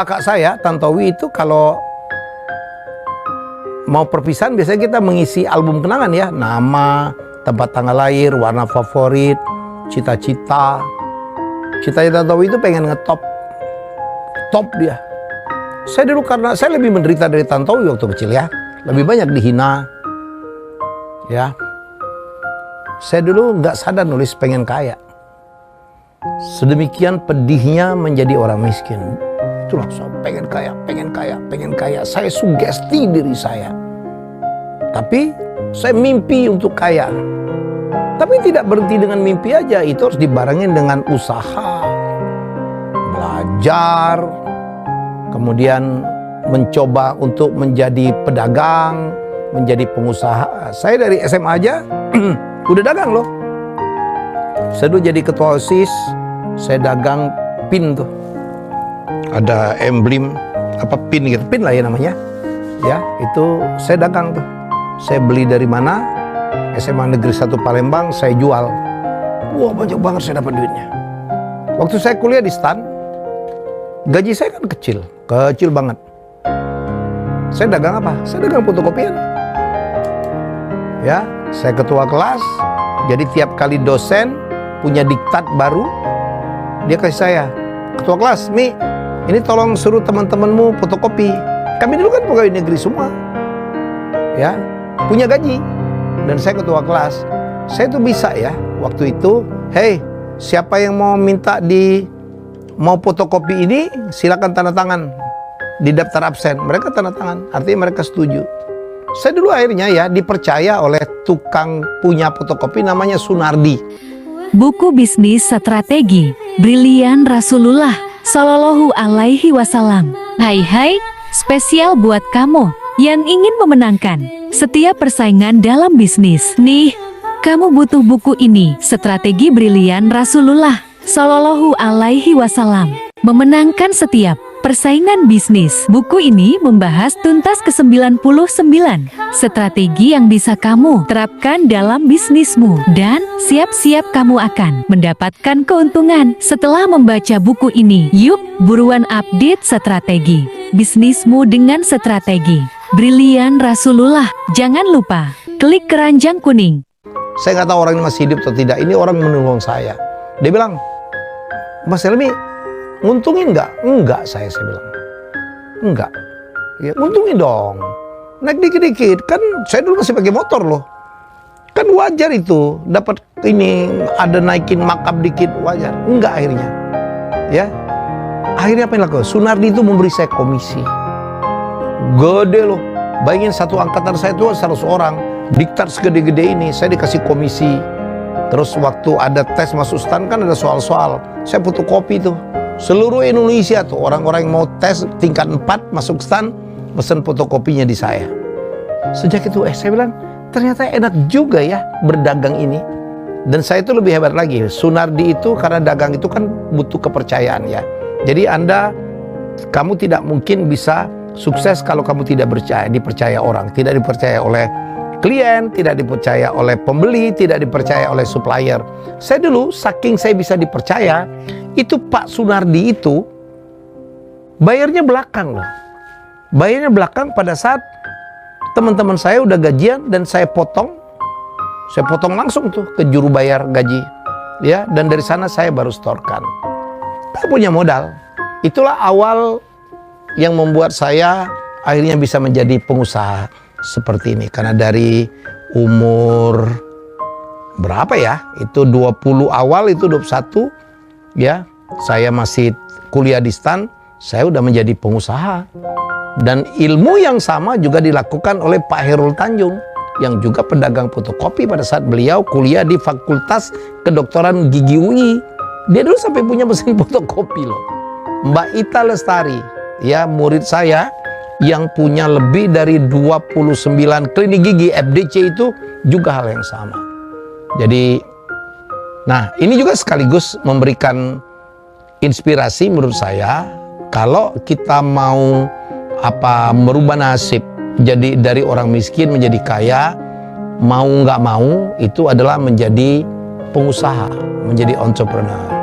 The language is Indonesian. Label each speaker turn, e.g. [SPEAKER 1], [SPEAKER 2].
[SPEAKER 1] Kakak saya, Tantowi itu kalau mau perpisahan biasanya kita mengisi album kenangan ya. Nama, tempat tanggal lahir, warna favorit, cita-cita. Cita-cita Tantowi itu pengen ngetop. Top dia. Saya dulu karena saya lebih menderita dari Tantowi waktu kecil ya. Lebih banyak dihina. Ya. Saya dulu nggak sadar nulis pengen kaya. Sedemikian pedihnya menjadi orang miskin. Itu langsung pengen kaya, pengen kaya, pengen kaya. Saya sugesti diri saya. Tapi saya mimpi untuk kaya. Tapi tidak berhenti dengan mimpi aja. Itu harus dibarengin dengan usaha. Belajar. Kemudian mencoba untuk menjadi pedagang, menjadi pengusaha. Saya dari SMA aja udah dagang loh. Saya dulu jadi ketua OSIS, saya dagang pin tuh. Ada emblem, apa pin gitu, pin lah ya namanya. Ya, itu saya dagang tuh. Saya beli dari mana? SMA Negeri 1 Palembang, saya jual. Wah, banyak banget saya dapat duitnya. Waktu saya kuliah di STAN, gaji saya kan kecil banget. Saya dagang apa? Saya dagang fotokopian. Ya, saya ketua kelas, jadi tiap kali dosen punya diktat baru, dia kasih saya, ketua kelas, Mi, ini tolong suruh teman-temanmu fotokopi. Kami dulu kan pegawai negeri semua, ya, punya gaji, dan saya ketua kelas. Saya tuh bisa ya, waktu itu, hey, siapa yang mau minta mau fotokopi ini, silakan tanda tangan di daftar absen. Mereka tanda tangan, artinya mereka setuju. Saya dulu akhirnya ya dipercaya oleh tukang punya fotokopi namanya Sunardi.
[SPEAKER 2] Buku bisnis strategi Brilian Rasulullah Shallallahu Alaihi Wasallam. Hai, spesial buat kamu yang ingin memenangkan setiap persaingan dalam bisnis. Nih, kamu butuh buku ini, Strategi Brilian Rasulullah Shallallahu Alaihi Wasallam. Memenangkan setiap persaingan bisnis. Buku ini membahas tuntas ke-99 strategi yang bisa kamu terapkan dalam bisnismu. Dan siap-siap kamu akan mendapatkan keuntungan setelah membaca buku ini. Yuk, buruan update strategi bisnismu dengan strategi Brilian Rasulullah. Jangan lupa klik keranjang kuning.
[SPEAKER 1] Saya nggak tahu orang ini masih hidup atau tidak. Ini orang menolong saya. Dia bilang, Mas Helmi, nguntungin nggak? Enggak, saya bilang. Enggak. Ya, nguntungin dong. Naik dikit-dikit. Kan saya dulu masih pakai motor loh. Kan wajar itu. Dapat ini, ada naikin markup dikit, wajar. Enggak akhirnya. Ya. Akhirnya apa yang lakukan? Sunardi itu memberi saya komisi. Gede loh. Bayangin satu angkatan saya itu 100 orang. Diktat segede-gede ini, saya dikasih komisi. Terus waktu ada tes masuk STAN kan ada soal-soal. Saya fotokopi tuh. Seluruh Indonesia tuh orang-orang yang mau tes tingkat 4 masuk STAN, pesen fotokopinya di saya. Sejak itu saya bilang, ternyata enak juga ya berdagang ini. Dan saya itu lebih hebat lagi. Sunardi itu karena dagang itu kan butuh kepercayaan ya. Jadi kamu tidak mungkin bisa sukses kalau kamu tidak dipercaya orang, tidak dipercaya oleh klien, tidak dipercaya oleh pembeli, tidak dipercaya oleh supplier. Saya dulu, saking saya bisa dipercaya, itu Pak Sunardi itu bayarnya belakang loh. Bayarnya belakang pada saat teman-teman saya udah gajian dan saya potong langsung tuh ke juru bayar gaji. Ya, dan dari sana saya baru setorkan. Saya punya modal. Itulah awal yang membuat saya akhirnya bisa menjadi pengusaha seperti ini. Karena dari umur berapa ya, itu 20 awal, itu 21 ya, saya masih kuliah di STAN, saya udah menjadi pengusaha. Dan ilmu yang sama juga dilakukan oleh Pak Herul Tanjung yang juga pedagang fotokopi pada saat beliau kuliah di Fakultas Kedokteran Gigi UI. Dia dulu sampai punya mesin fotokopi loh. Mbak Ita Lestari ya, murid saya yang punya lebih dari 29 klinik gigi FDC, itu juga hal yang sama. Jadi, nah ini juga sekaligus memberikan inspirasi menurut saya, kalau kita mau merubah nasib, jadi dari orang miskin menjadi kaya, mau nggak mau itu adalah menjadi pengusaha, menjadi entrepreneur.